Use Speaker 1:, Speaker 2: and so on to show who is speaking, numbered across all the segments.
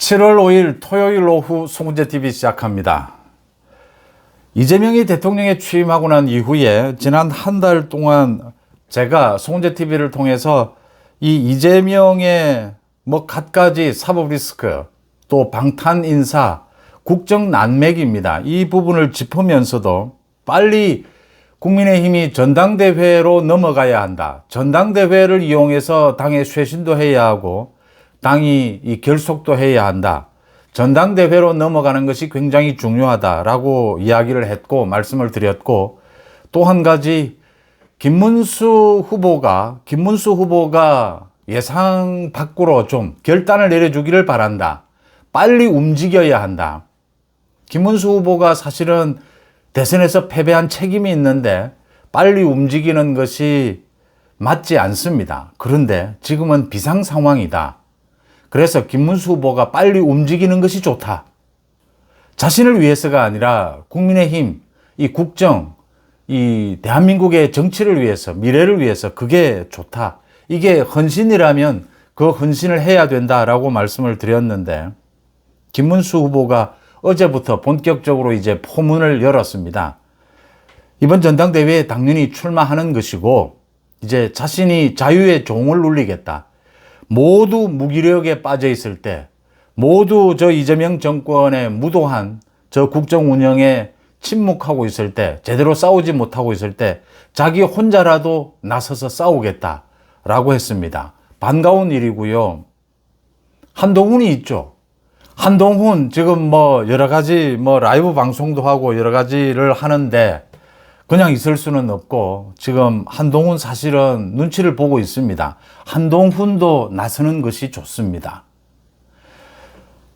Speaker 1: 7월 5일 토요일 오후 송재TV 시작합니다. 이재명이 대통령에 취임하고 난 이후에 지난 한 달 동안 제가 송재TV를 통해서 이 이재명의 갖가지 사법 리스크, 또 방탄 인사, 국정 난맥입니다. 이 부분을 짚으면서도 빨리 국민의힘이 전당대회로 넘어가야 한다. 전당대회를 이용해서 당의 쇄신도 해야 하고 당이 이 결속도 해야 한다. 전당대회로 넘어가는 것이 굉장히 중요하다라고 이야기를 했고 말씀을 드렸고, 또 한 가지 김문수 후보가 예상 밖으로 좀 결단을 내려주기를 바란다. 빨리 움직여야 한다. 김문수 후보가 사실은 대선에서 패배한 책임이 있는데 빨리 움직이는 것이 맞지 않습니다. 그런데 지금은 비상 상황이다. 그래서 김문수 후보가 빨리 움직이는 것이 좋다. 자신을 위해서가 아니라 국민의힘, 이 국정, 이 대한민국의 정치를 위해서, 미래를 위해서 그게 좋다. 이게 헌신이라면 그 헌신을 해야 된다라고 말씀을 드렸는데, 김문수 후보가 어제부터 본격적으로 이제 포문을 열었습니다. 이번 전당대회에 당연히 출마하는 것이고, 이제 자신이 자유의 종을 울리겠다. 모두 무기력에 빠져 있을 때, 모두 저 이재명 정권의 무도한 저 국정 운영에 침묵하고 있을 때, 제대로 싸우지 못하고 있을 때 자기 혼자라도 나서서 싸우겠다라고 했습니다. 반가운 일이고요. 한동훈이 있죠. 한동훈 지금 여러 가지 라이브 방송도 하고 여러 가지를 하는데 그냥 있을 수는 없고, 지금 한동훈 사실은 눈치를 보고 있습니다. 한동훈도 나서는 것이 좋습니다.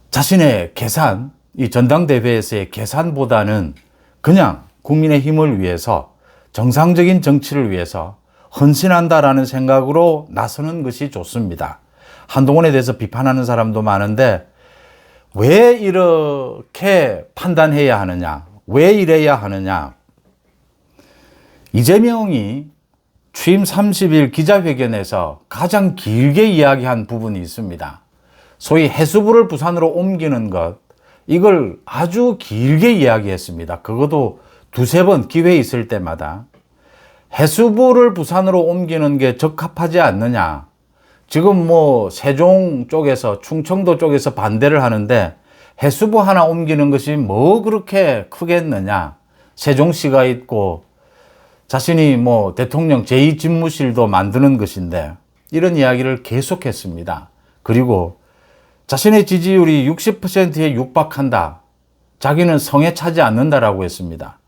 Speaker 1: 자신의 계산, 이 전당대회에서의 계산보다는 그냥 국민의힘을 위해서, 정상적인 정치를 위해서 헌신한다라는 생각으로 나서는 것이 좋습니다. 한동훈에 대해서 비판하는 사람도 많은데 왜 이렇게 판단해야 하느냐? 왜 이래야 하느냐? 이재명이 취임 30일 기자회견에서 가장 길게 이야기한 부분이 있습니다. 소위 해수부를 부산으로 옮기는 것, 이걸 아주 길게 이야기했습니다. 그것도 두세 번 기회 있을 때마다. 해수부를 부산으로 옮기는 게 적합하지 않느냐. 지금 세종 쪽에서, 충청도 쪽에서 반대를 하는데 해수부 하나 옮기는 것이 그렇게 크겠느냐. 세종시가 있고 자신이 대통령 제2집무실도 만드는 것인데, 이런 이야기를 계속했습니다. 그리고 자신의 지지율이 60%에 육박한다. 자기는 성에 차지 않는다라고 했습니다.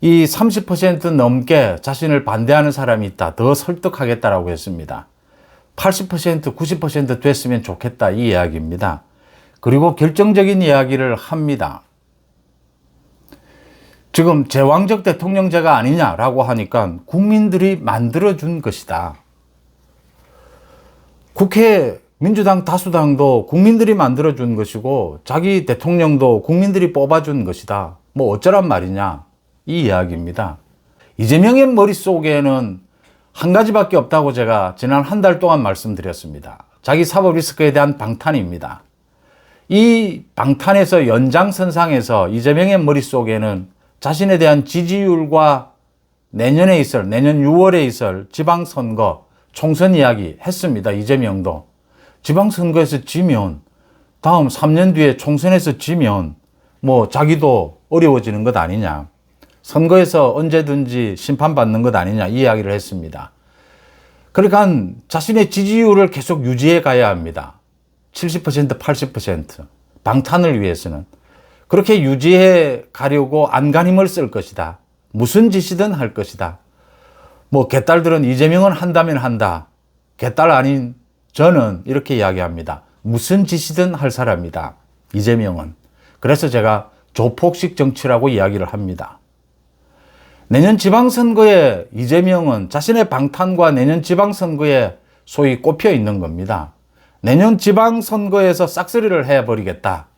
Speaker 1: 이 30% 넘게 자신을 반대하는 사람이 있다. 더 설득하겠다라고 했습니다. 80%, 90% 됐으면 좋겠다. 이 이야기입니다. 그리고 결정적인 이야기를 합니다. 지금 제왕적 대통령제가 아니냐라고 하니까 국민들이 만들어준 것이다. 국회 민주당 다수당도 국민들이 만들어준 것이고 자기 대통령도 국민들이 뽑아준 것이다. 어쩌란 말이냐, 이 이야기입니다. 이재명의 머릿속에는 한 가지밖에 없다고 제가 지난 한 달 동안 말씀드렸습니다. 자기 사법 리스크에 대한 방탄입니다. 이 방탄에서 연장선상에서 이재명의 머릿속에는 자신에 대한 지지율과 내년 6월에 있을 지방선거, 총선 이야기 했습니다. 이재명도. 지방선거에서 지면, 다음 3년 뒤에 총선에서 지면 자기도 어려워지는 것 아니냐. 선거에서 언제든지 심판받는 것 아니냐, 이 이야기를 했습니다. 그러니까 자신의 지지율을 계속 유지해 가야 합니다. 70%, 80%. 방탄을 위해서는. 그렇게 유지해 가려고 안간힘을 쓸 것이다. 무슨 짓이든 할 것이다. 개딸들은 이재명은 한다면 한다. 개딸 아닌 저는 이렇게 이야기합니다. 무슨 짓이든 할 사람이다. 이재명은. 그래서 제가 조폭식 정치라고 이야기를 합니다. 내년 지방선거에 이재명은 자신의 방탄과 내년 지방선거에 소위 꼽혀 있는 겁니다. 내년 지방선거에서 싹쓸이를 해버리겠다.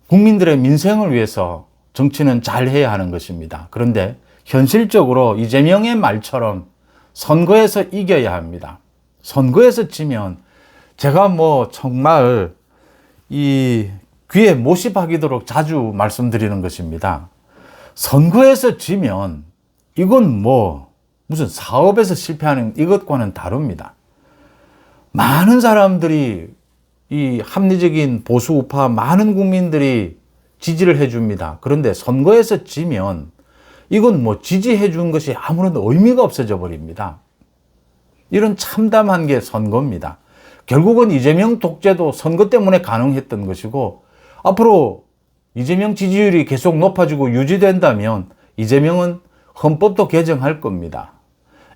Speaker 1: 국민들의 민생을 위해서 정치는 잘 해야 하는 것입니다. 그런데 현실적으로 이재명의 말처럼 선거에서 이겨야 합니다. 선거에서 지면 제가 정말 이 귀에 못이 박이도록 자주 말씀드리는 것입니다. 선거에서 지면 이건 뭐 무슨 사업에서 실패하는 이것과는 다릅니다. 많은 사람들이 이 합리적인 보수 우파 많은 국민들이 지지를 해줍니다. 그런데 선거에서 지면 이건 뭐 지지해 준 것이 아무런 의미가 없어져 버립니다. 이런 참담한 게 선거입니다. 결국은 이재명 독재도 선거 때문에 가능했던 것이고, 앞으로 이재명 지지율이 계속 높아지고 유지된다면 이재명은 헌법도 개정할 겁니다.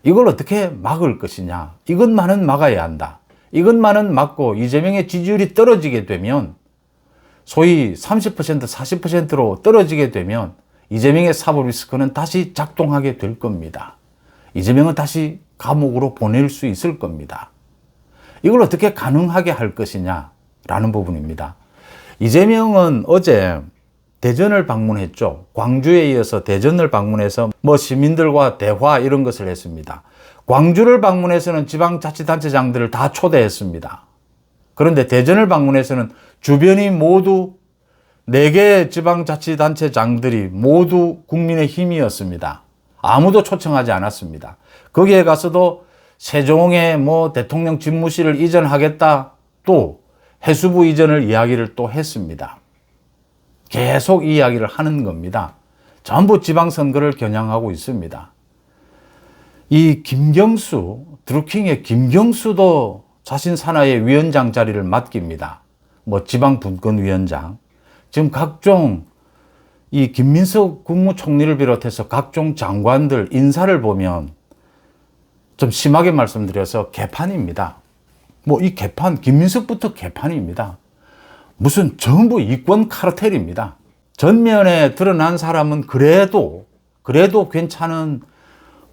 Speaker 1: 이걸 어떻게 막을 것이냐? 이것만은 막아야 한다. 이것만은 막고 이재명의 지지율이 떨어지게 되면, 소위 30%, 40%로 떨어지게 되면 이재명의 사법 리스크는 다시 작동하게 될 겁니다. 이재명은 다시 감옥으로 보낼 수 있을 겁니다. 이걸 어떻게 가능하게 할 것이냐라는 부분입니다. 이재명은 어제 대전을 방문했죠. 광주에 이어서 대전을 방문해서 뭐 시민들과 대화 이런 것을 했습니다. 광주를 방문해서는 지방자치단체장들을 다 초대했습니다. 그런데 대전을 방문해서는 주변이 모두 4개 지방자치단체장들이 모두 국민의힘이었습니다. 아무도 초청하지 않았습니다. 거기에 가서도 세종에 뭐 대통령 집무실을 이전하겠다, 또 해수부 이전을 이야기를 또 했습니다. 계속 이야기를 하는 겁니다. 전부 지방선거를 겨냥하고 있습니다. 이 김경수, 드루킹의 김경수도 자신 산하의 위원장 자리를 맡깁니다. 뭐 지방분권위원장. 지금 각종 이 김민석 국무총리를 비롯해서 각종 장관들 인사를 보면 좀 심하게 말씀드려서 개판입니다. 뭐 이 개판, 김민석부터 개판입니다. 무슨 전부 이권 카르텔입니다. 전면에 드러난 사람은 그래도 괜찮은,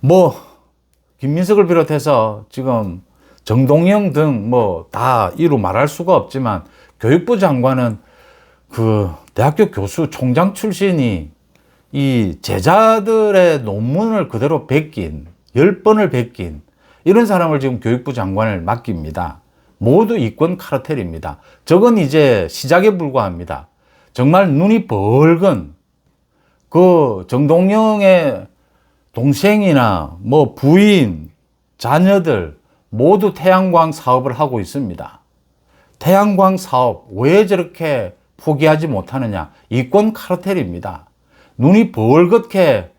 Speaker 1: 뭐 김민석을 비롯해서 지금 정동영 등 뭐 다 이루 말할 수가 없지만, 교육부 장관은 그 대학교 교수 총장 출신이 이 제자들의 논문을 그대로 베낀, 10번을 베낀 이런 사람을 지금 교육부 장관을 맡깁니다. 모두 이권 카르텔입니다. 저건 이제 시작에 불과합니다. 정말 눈이 벌건 그 정동영의 동생이나 뭐 부인, 자녀들 모두 태양광 사업을 하고 있습니다. 태양광 사업 왜 저렇게 포기하지 못하느냐? 이권 카르텔입니다. 눈이 벌겋게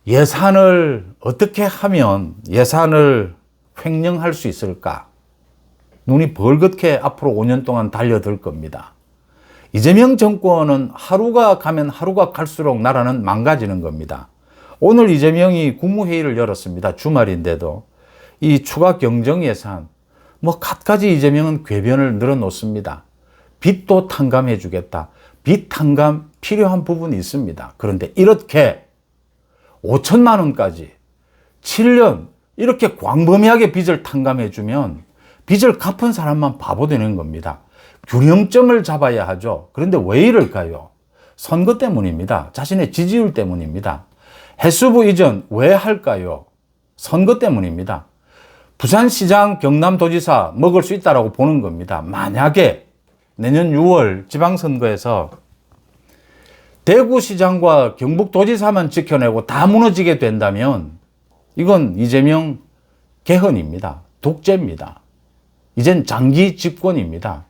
Speaker 1: 예산을 어떻게 하면 예산을 횡령할 수 있을까? 눈이 벌겋게 앞으로 5년 동안 달려들 겁니다. 이재명 정권은 하루가 가면 하루가 갈수록 나라는 망가지는 겁니다. 오늘 이재명이 국무회의를 열었습니다. 주말인데도 이 추가 경정 예산, 뭐 갖가지 이재명은 궤변을 늘어놓습니다. 빚도 탕감해 주겠다. 빚 탕감 필요한 부분이 있습니다. 그런데 이렇게 5천만 원까지 7년 이렇게 광범위하게 빚을 탕감해 주면 빚을 갚은 사람만 바보 되는 겁니다. 균형점을 잡아야 하죠. 그런데 왜 이럴까요? 선거 때문입니다. 자신의 지지율 때문입니다. 해수부 이전 왜 할까요? 선거 때문입니다. 부산시장, 경남도지사 먹을 수 있다라고 보는 겁니다. 만약에 내년 6월 지방선거에서 대구시장과 경북도지사만 지켜내고 다 무너지게 된다면 이건 이재명 개헌입니다. 독재입니다. 이젠 장기 집권입니다.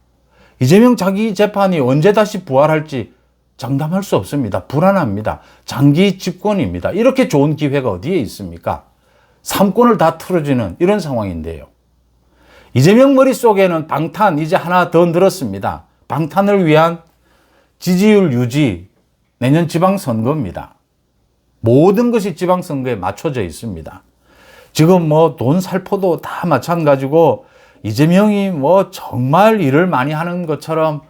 Speaker 1: 이재명 자기 재판이 언제 다시 부활할지 장담할 수 없습니다. 불안합니다. 장기 집권입니다. 이렇게 좋은 기회가 어디에 있습니까? 3권을 다 틀어지는 이런 상황인데요. 이재명 머릿속에는 방탄 이제 하나 더 늘었습니다. 방탄을 위한 지지율 유지, 내년 지방선거입니다. 모든 것이 지방선거에 맞춰져 있습니다. 지금 뭐 돈 살포도 다 마찬가지고 이재명이 뭐 정말 일을 많이 하는 것처럼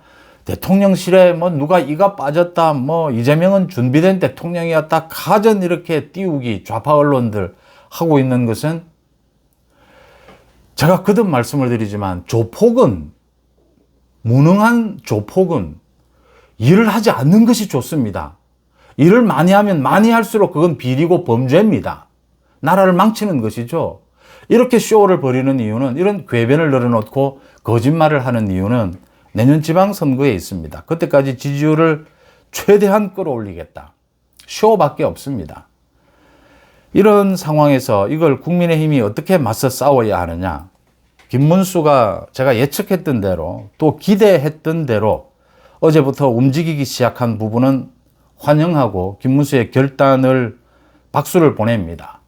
Speaker 1: 대통령실에 뭐 누가 이가 빠졌다, 뭐 이재명은 준비된 대통령이었다, 가전 이렇게 띄우기 좌파 언론들 하고 있는 것은, 제가 거듭 말씀을 드리지만 조폭은, 무능한 조폭은 일을 하지 않는 것이 좋습니다. 일을 많이 하면 많이 할수록 그건 비리고 범죄입니다. 나라를 망치는 것이죠. 이렇게 쇼를 벌이는 이유는, 이런 궤변을 늘어놓고 거짓말을 하는 이유는 내년 지방선거에 있습니다. 그때까지 지지율을 최대한 끌어올리겠다. 쇼밖에 없습니다. 이런 상황에서 이걸 국민의힘이 어떻게 맞서 싸워야 하느냐. 김문수가 제가 예측했던 대로 또 기대했던 대로 어제부터 움직이기 시작한 부분은 환영하고 김문수의 결단을 박수를 보냅니다.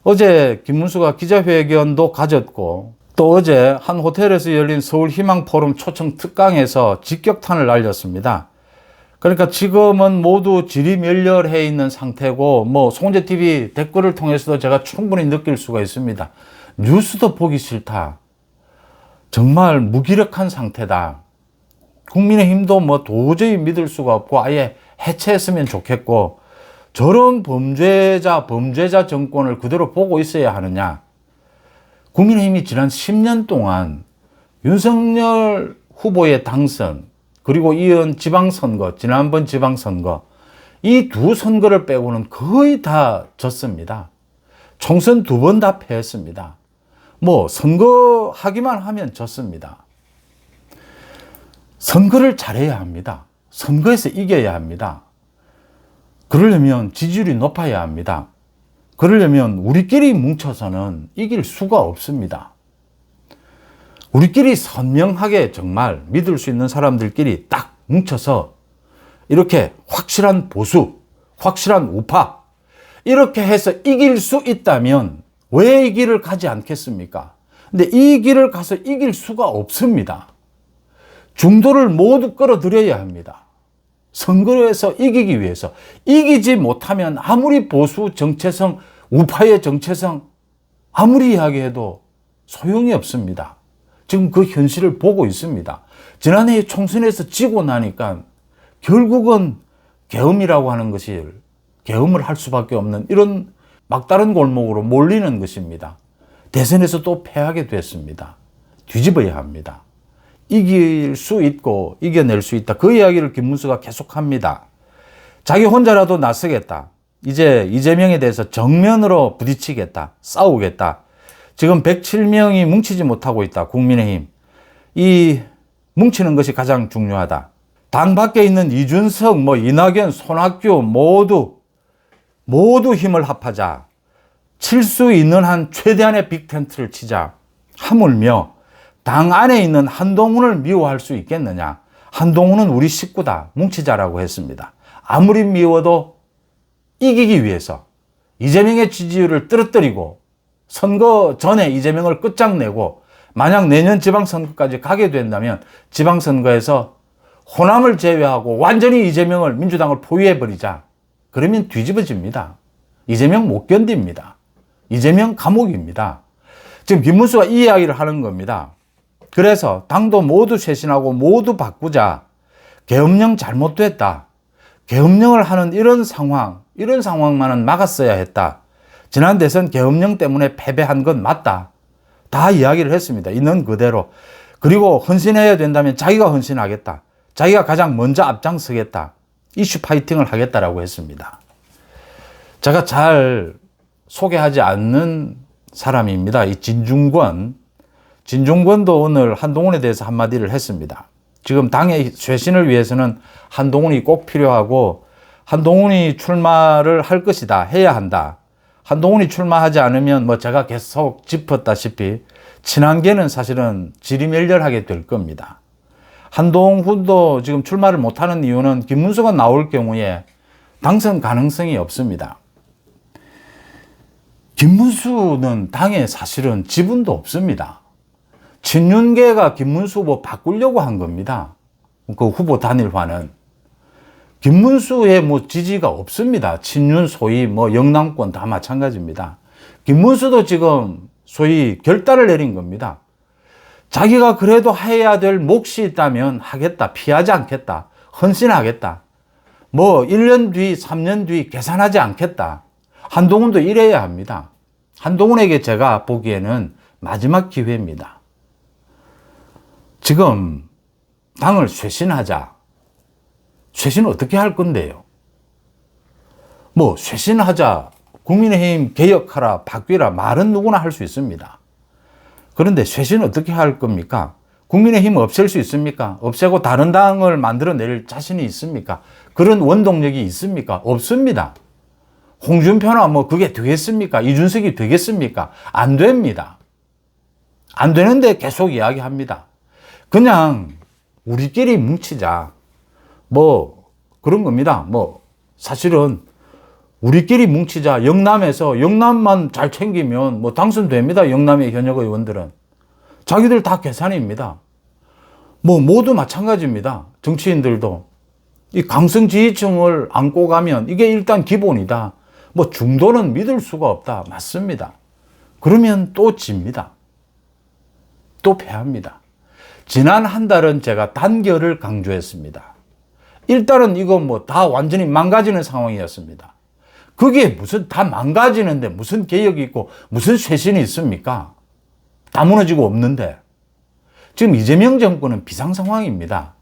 Speaker 1: 어제 김문수가 기자회견도 가졌고 또 어제 한 호텔에서 열린 서울희망포럼 초청 특강에서 직격탄을 날렸습니다. 그러니까 지금은 모두 지리멸렬해 있는 상태고 뭐 송재TV 댓글을 통해서도 제가 충분히 느낄 수가 있습니다. 뉴스도 보기 싫다. 정말 무기력한 상태다. 국민의힘도 뭐 도저히 믿을 수가 없고 아예 해체했으면 좋겠고 저런 범죄자 정권을 그대로 보고 있어야 하느냐. 국민의힘이 지난 10년 동안 윤석열 후보의 당선 그리고 이은 지방선거, 지난번 지방선거 이 두 선거를 빼고는 거의 다 졌습니다. 총선 2번 다 패했습니다. 뭐 선거하기만 하면 졌습니다. 선거를 잘해야 합니다. 선거에서 이겨야 합니다. 그러려면 지지율이 높아야 합니다. 그러려면 우리끼리 뭉쳐서는 이길 수가 없습니다. 우리끼리 선명하게 정말 믿을 수 있는 사람들끼리 딱 뭉쳐서 이렇게 확실한 보수, 확실한 우파 이렇게 해서 이길 수 있다면 왜 이 길을 가지 않겠습니까? 근데 이 길을 가서 이길 수가 없습니다. 중도를 모두 끌어들여야 합니다. 선거에서 이기기 위해서. 이기지 못하면 아무리 보수 정체성, 우파의 정체성 아무리 이야기해도 소용이 없습니다. 지금 그 현실을 보고 있습니다. 지난해 총선에서 지고 나니까 결국은 계엄이라고 하는 것이 계엄을 할 수밖에 없는 이런 막다른 골목으로 몰리는 것입니다. 대선에서 또 패하게 됐습니다. 뒤집어야 합니다. 이길 수 있고 이겨낼 수 있다. 그 이야기를 김문수가 계속합니다. 자기 혼자라도 나서겠다. 이제 이재명에 대해서 정면으로 부딪히겠다. 싸우겠다. 지금 107명이 뭉치지 못하고 있다. 국민의힘. 이 뭉치는 것이 가장 중요하다. 당 밖에 있는 이준석, 이낙연, 손학규 모두 힘을 합하자. 칠 수 있는 한 최대한의 빅텐트를 치자. 하물며 당 안에 있는 한동훈을 미워할 수 있겠느냐. 한동훈은 우리 식구다. 뭉치자라고 했습니다. 아무리 미워도 이기기 위해서 이재명의 지지율을 떨어뜨리고 선거 전에 이재명을 끝장내고 만약 내년 지방선거까지 가게 된다면 지방선거에서 호남을 제외하고 완전히 이재명을 민주당을 포위해버리자. 그러면 뒤집어집니다. 이재명 못 견딥니다. 이재명 감옥입니다. 지금 김문수가 이 이야기를 하는 겁니다. 그래서 당도 모두 쇄신하고 모두 바꾸자. 계엄령 잘못됐다. 계엄령을 하는 이런 상황만은 막았어야 했다. 지난 대선 계엄령 때문에 패배한 건 맞다. 다 이야기를 했습니다. 있는 그대로. 그리고 헌신해야 된다면 자기가 헌신하겠다. 자기가 가장 먼저 앞장서겠다. 이슈 파이팅을 하겠다라고 했습니다. 제가 잘 소개하지 않는 사람입니다. 이 진중권도 오늘 한동훈에 대해서 한마디를 했습니다. 지금 당의 쇄신을 위해서는 한동훈이 꼭 필요하고 한동훈이 출마를 할 것이다. 해야 한다. 한동훈이 출마하지 않으면 제가 계속 짚었다시피 친한계는 사실은 지리멸렬하게 될 겁니다. 한동훈도 지금 출마를 못하는 이유는 김문수가 나올 경우에 당선 가능성이 없습니다. 김문수는 당에 사실은 지분도 없습니다. 친윤계가 김문수 후보 바꾸려고 한 겁니다. 그 후보 단일화는. 김문수의 지지가 없습니다. 친윤 소위 영남권 다 마찬가지입니다. 김문수도 지금 소위 결단을 내린 겁니다. 자기가 그래도 해야 될 몫이 있다면 하겠다. 피하지 않겠다. 헌신하겠다. 1년 뒤, 3년 뒤 계산하지 않겠다. 한동훈도 이래야 합니다. 한동훈에게 제가 보기에는 마지막 기회입니다. 지금 당을 쇄신하자. 쇄신은 어떻게 할 건데요? 쇄신하자. 국민의힘 개혁하라, 바뀌라 말은 누구나 할 수 있습니다. 그런데 쇄신은 어떻게 할 겁니까? 국민의힘 없앨 수 있습니까? 없애고 다른 당을 만들어낼 자신이 있습니까? 그런 원동력이 있습니까? 없습니다. 홍준표나 뭐 그게 되겠습니까? 이준석이 되겠습니까? 안 됩니다. 안 되는데 계속 이야기합니다. 그냥 우리끼리 뭉치자. 뭐 그런 겁니다. 뭐 사실은 우리끼리 뭉치자. 영남에서 영남만 잘 챙기면 뭐 당선됩니다. 영남의 현역 의원들은. 자기들 다 계산입니다. 뭐 모두 마찬가지입니다. 정치인들도. 이 강성 지지층을 안고 가면 이게 일단 기본이다. 뭐 중도는 믿을 수가 없다. 맞습니다. 그러면 또 집니다. 또 패합니다. 지난 한 달은 제가 단결을 강조했습니다. 일단은 이거 뭐 다 완전히 망가지는 상황이었습니다. 그게 무슨 다 망가지는데 무슨 개혁이 있고 무슨 쇄신이 있습니까? 다 무너지고 없는데. 지금 이재명 정권은 비상 상황입니다.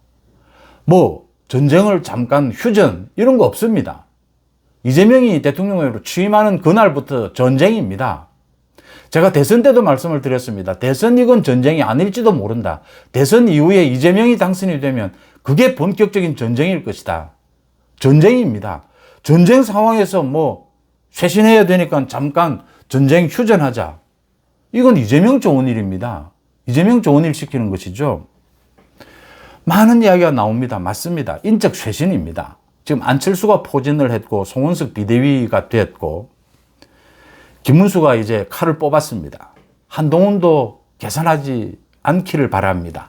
Speaker 1: 뭐 전쟁을 잠깐 휴전 이런 거 없습니다. 이재명이 대통령으로 취임하는 그날부터 전쟁입니다. 제가 대선 때도 말씀을 드렸습니다. 대선 이건 전쟁이 아닐지도 모른다. 대선 이후에 이재명이 당선이 되면 그게 본격적인 전쟁일 것이다. 전쟁입니다. 전쟁 상황에서 뭐 쇄신해야 되니까 잠깐 전쟁 휴전하자. 이건 이재명 좋은 일입니다. 이재명 좋은 일 시키는 것이죠. 많은 이야기가 나옵니다. 맞습니다. 인적 쇄신입니다. 지금 안철수가 포진을 했고 송원석 비대위가 됐고 김문수가 이제 칼을 뽑았습니다. 한동훈도 계산하지 않기를 바랍니다.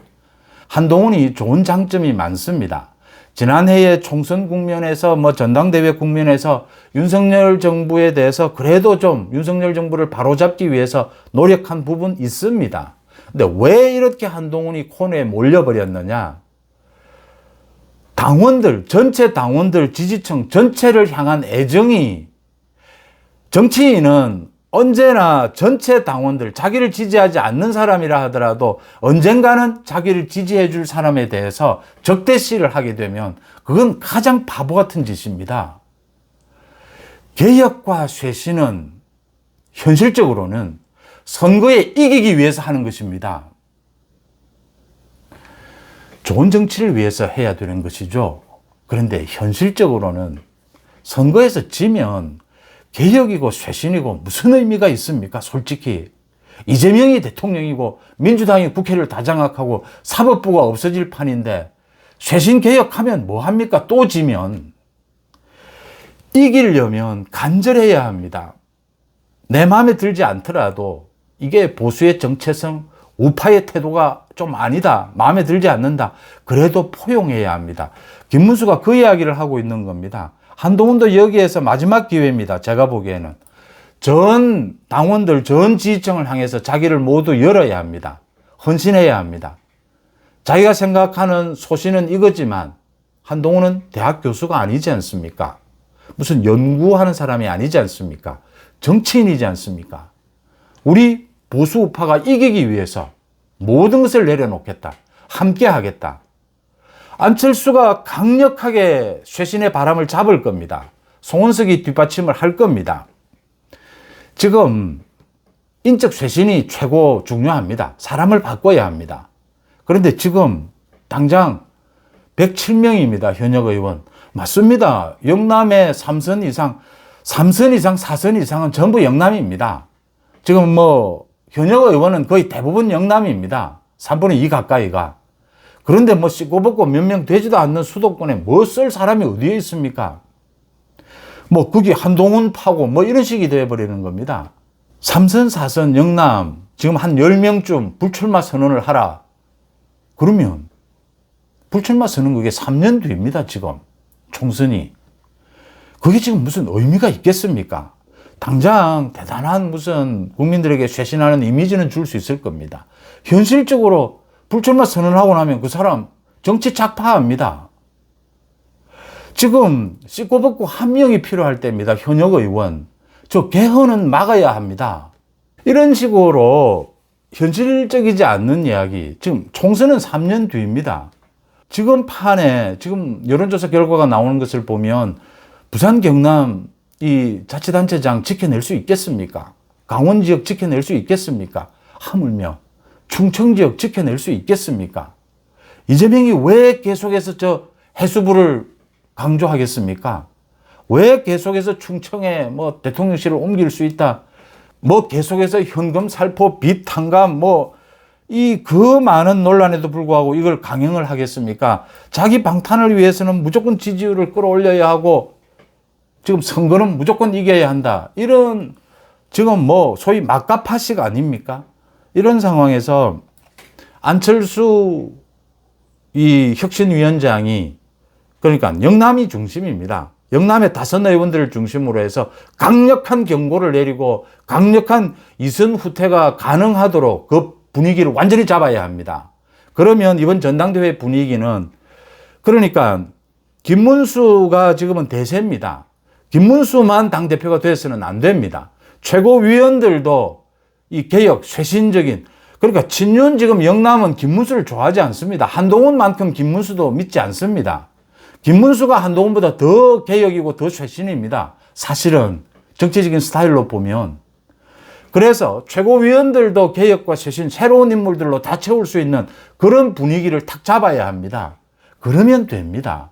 Speaker 1: 한동훈이 좋은 장점이 많습니다. 지난해의 총선 국면에서 뭐 전당대회 국면에서 윤석열 정부에 대해서 그래도 좀 윤석열 정부를 바로잡기 위해서 노력한 부분 있습니다. 근데 왜 이렇게 한동훈이 코너에 몰려버렸느냐? 당원들, 전체 당원들, 지지층 전체를 향한 애정이 정치인은 언제나 전체 당원들, 자기를 지지하지 않는 사람이라 하더라도 언젠가는 자기를 지지해 줄 사람에 대해서 적대시를 하게 되면 그건 가장 바보 같은 짓입니다. 개혁과 쇄신은 현실적으로는 선거에 이기기 위해서 하는 것입니다. 좋은 정치를 위해서 해야 되는 것이죠. 그런데 현실적으로는 선거에서 지면 개혁이고 쇄신이고 무슨 의미가 있습니까? 솔직히. 이재명이 대통령이고 민주당이 국회를 다 장악하고 사법부가 없어질 판인데 쇄신 개혁하면 뭐 합니까? 또 지면. 이기려면 간절해야 합니다. 내 마음에 들지 않더라도 이게 보수의 정체성, 우파의 태도가 좀 아니다. 마음에 들지 않는다. 그래도 포용해야 합니다. 김문수가 그 이야기를 하고 있는 겁니다. 한동훈도 여기에서 마지막 기회입니다. 제가 보기에는. 전 당원들, 전 지지층을 향해서 자기를 모두 열어야 합니다. 헌신해야 합니다. 자기가 생각하는 소신은 이거지만 한동훈은 대학 교수가 아니지 않습니까? 무슨 연구하는 사람이 아니지 않습니까? 정치인이지 않습니까? 우리 보수 우파가 이기기 위해서 모든 것을 내려놓겠다. 함께 하겠다. 안철수가 강력하게 쇄신의 바람을 잡을 겁니다. 송원석이 뒷받침을 할 겁니다. 지금 인적 쇄신이 최고 중요합니다. 사람을 바꿔야 합니다. 그런데 지금 당장 107명입니다. 현역 의원. 맞습니다. 영남의 3선 이상, 4선 이상은 전부 영남입니다. 지금 뭐 현역 의원은 거의 대부분 영남입니다. 3분의 2 가까이가. 그런데 뭐 씻고 벗고 몇 명 되지도 않는 수도권에 뭐 쓸 사람이 어디에 있습니까? 뭐 그게 한동훈 파고 뭐 이런 식이 되어버리는 겁니다. 3선, 4선 영남 지금 한 10명쯤 불출마 선언을 하라. 그러면 불출마 선언 그게 3년 뒤입니다. 지금 총선이. 그게 지금 무슨 의미가 있겠습니까? 당장 대단한 무슨 국민들에게 쇄신하는 이미지는 줄 수 있을 겁니다. 현실적으로 불출마 선언하고 나면 그 사람 정치 착파합니다. 지금 씻고 벗고 한 명이 필요할 때입니다. 현역 의원. 저 개헌은 막아야 합니다. 이런 식으로 현실적이지 않는 이야기. 지금 총선은 3년 뒤입니다. 지금 판에 지금 여론조사 결과가 나오는 것을 보면 부산 경남 이 자치단체장 지켜낼 수 있겠습니까? 강원 지역 지켜낼 수 있겠습니까? 하물며 충청 지역 지켜낼 수 있겠습니까? 이재명이 왜 계속해서 저 해수부를 강조하겠습니까? 왜 계속해서 충청에 뭐 대통령실을 옮길 수 있다? 뭐 계속해서 현금 살포, 빚 탕감, 뭐 이 그 많은 논란에도 불구하고 이걸 강행을 하겠습니까? 자기 방탄을 위해서는 무조건 지지율을 끌어올려야 하고 지금 선거는 무조건 이겨야 한다. 이런 지금 뭐 소위 막가파식 아닙니까? 이런 상황에서 안철수 이 혁신위원장이 그러니까 영남이 중심입니다. 영남의 다선 의원들을 중심으로 해서 강력한 경고를 내리고 강력한 이선 후퇴가 가능하도록 그 분위기를 완전히 잡아야 합니다. 그러면 이번 전당대회 분위기는 그러니까 김문수가 지금은 대세입니다. 김문수만 당대표가 돼서는 안 됩니다. 최고위원들도 이 개혁, 쇄신적인 그러니까 친윤 지금 영남은 김문수를 좋아하지 않습니다. 한동훈만큼 김문수도 믿지 않습니다. 김문수가 한동훈보다 더 개혁이고 더 쇄신입니다. 사실은 정치적인 스타일로 보면. 그래서 최고위원들도 개혁과 쇄신, 새로운 인물들로 다 채울 수 있는 그런 분위기를 탁 잡아야 합니다. 그러면 됩니다.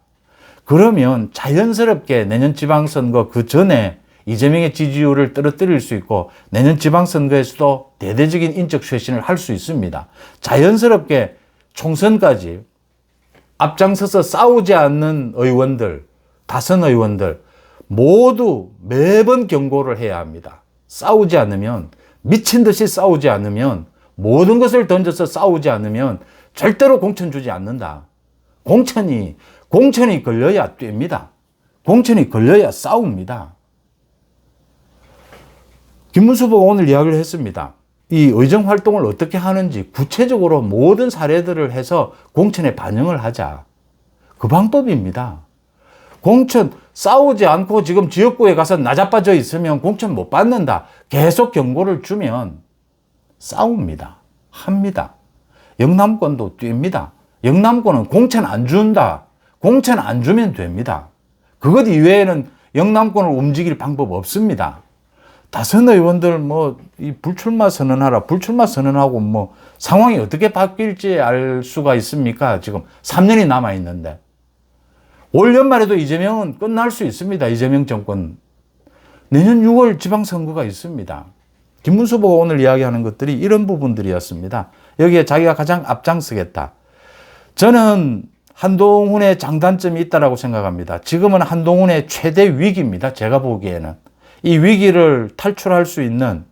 Speaker 1: 그러면 자연스럽게 내년 지방선거 그 전에 이재명의 지지율을 떨어뜨릴 수 있고 내년 지방선거에서도 대대적인 인적 쇄신을 할 수 있습니다. 자연스럽게 총선까지 앞장서서 싸우지 않는 의원들, 다선 의원들 모두 매번 경고를 해야 합니다. 싸우지 않으면 미친 듯이 싸우지 않으면 모든 것을 던져서 싸우지 않으면 절대로 공천 주지 않는다. 공천이 걸려야 뜁니다. 공천이 걸려야 싸웁니다. 김문수 후보가 오늘 이야기를 했습니다. 이 의정 활동을 어떻게 하는지 구체적으로 모든 사례들을 해서 공천에 반영을 하자. 그 방법입니다. 공천 싸우지 않고 지금 지역구에 가서 나자빠져 있으면 공천 못 받는다. 계속 경고를 주면 싸웁니다. 합니다. 영남권도 뜁니다. 영남권은 공천 안 준다. 공천 안 주면 됩니다. 그것 이외에는 영남권을 움직일 방법 없습니다. 다선 의원들 이 불출마 선언하라. 불출마 선언하고 상황이 어떻게 바뀔지 알 수가 있습니까? 지금 3년이 남아 있는데. 올 연말에도 이재명은 끝날 수 있습니다. 이재명 정권. 내년 6월 지방선거가 있습니다. 김문수 후보가 오늘 이야기하는 것들이 이런 부분들이었습니다. 여기에 자기가 가장 앞장서겠다. 저는 한동훈의 장단점이 있다고 생각합니다. 지금은 한동훈의 최대 위기입니다. 제가 보기에는. 이 위기를 탈출할 수 있는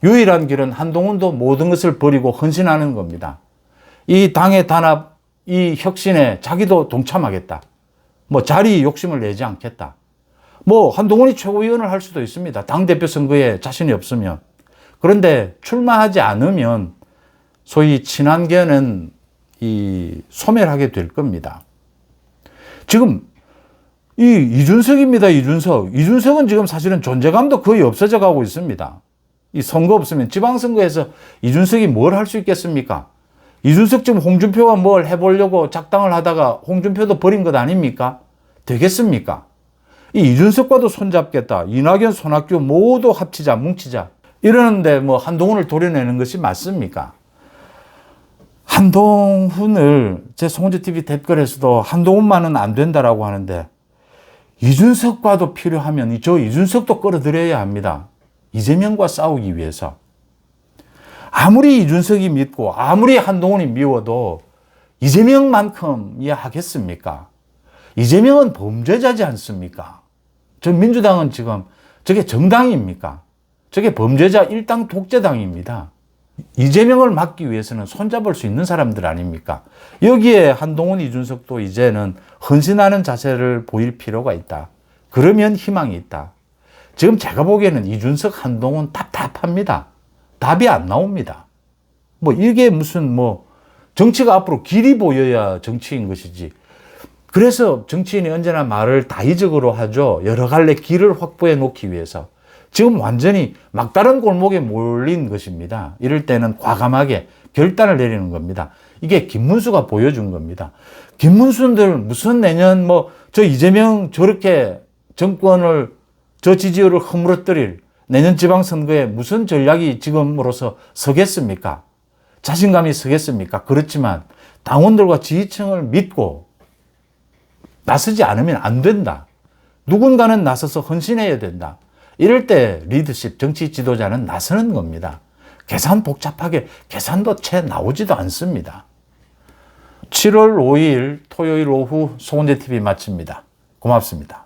Speaker 1: 유일한 길은 한동훈도 모든 것을 버리고 헌신하는 겁니다. 이 당의 단합, 이 혁신에 자기도 동참하겠다. 자리 욕심을 내지 않겠다. 한동훈이 최고위원을 할 수도 있습니다. 당대표 선거에 자신이 없으면. 그런데 출마하지 않으면 소위 친한계는 소멸하게 될 겁니다. 지금 이준석입니다. 이준석은 지금 사실은 존재감도 거의 없어져 가고 있습니다. 이 선거 없으면 지방선거에서 이준석이 뭘 할 수 있겠습니까? 이준석 지금 홍준표가 뭘 해보려고 작당을 하다가 홍준표도 버린 것 아닙니까? 되겠습니까? 이 이준석과도 손잡겠다. 이낙연, 손학규 모두 합치자, 뭉치자. 이러는데 한동훈을 도려내는 것이 맞습니까? 한동훈을 제 송은주TV 댓글에서도 한동훈만은 안 된다라고 하는데 이준석과도 필요하면 저 이준석도 끌어들여야 합니다. 이재명과 싸우기 위해서. 아무리 이준석이 믿고 아무리 한동훈이 미워도 이재명만큼이야 하겠습니까? 이재명은 범죄자지 않습니까? 저 민주당은 지금 저게 정당입니까? 저게 범죄자 일당 독재당입니다. 이재명을 막기 위해서는 손잡을 수 있는 사람들 아닙니까? 여기에 한동훈, 이준석도 이제는 헌신하는 자세를 보일 필요가 있다. 그러면 희망이 있다. 지금 제가 보기에는 이준석, 한동훈 답답합니다. 답이 안 나옵니다. 이게 무슨 정치가 앞으로 길이 보여야 정치인 것이지. 그래서 정치인이 언제나 말을 다의적으로 하죠. 여러 갈래 길을 확보해 놓기 위해서. 지금 완전히 막다른 골목에 몰린 것입니다. 이럴 때는 과감하게 결단을 내리는 겁니다. 이게 김문수가 보여준 겁니다. 김문수들 무슨 내년 저 이재명 저렇게 정권을 저 지지율을 허물어뜨릴 내년 지방선거에 무슨 전략이 지금으로서 서겠습니까? 자신감이 서겠습니까? 그렇지만 당원들과 지지층을 믿고 나서지 않으면 안 된다. 누군가는 나서서 헌신해야 된다. 이럴 때 리더십, 정치 지도자는 나서는 겁니다. 계산 복잡하게 계산도 채 나오지도 않습니다. 7월 5일 토요일 오후 송은재TV 마칩니다. 고맙습니다.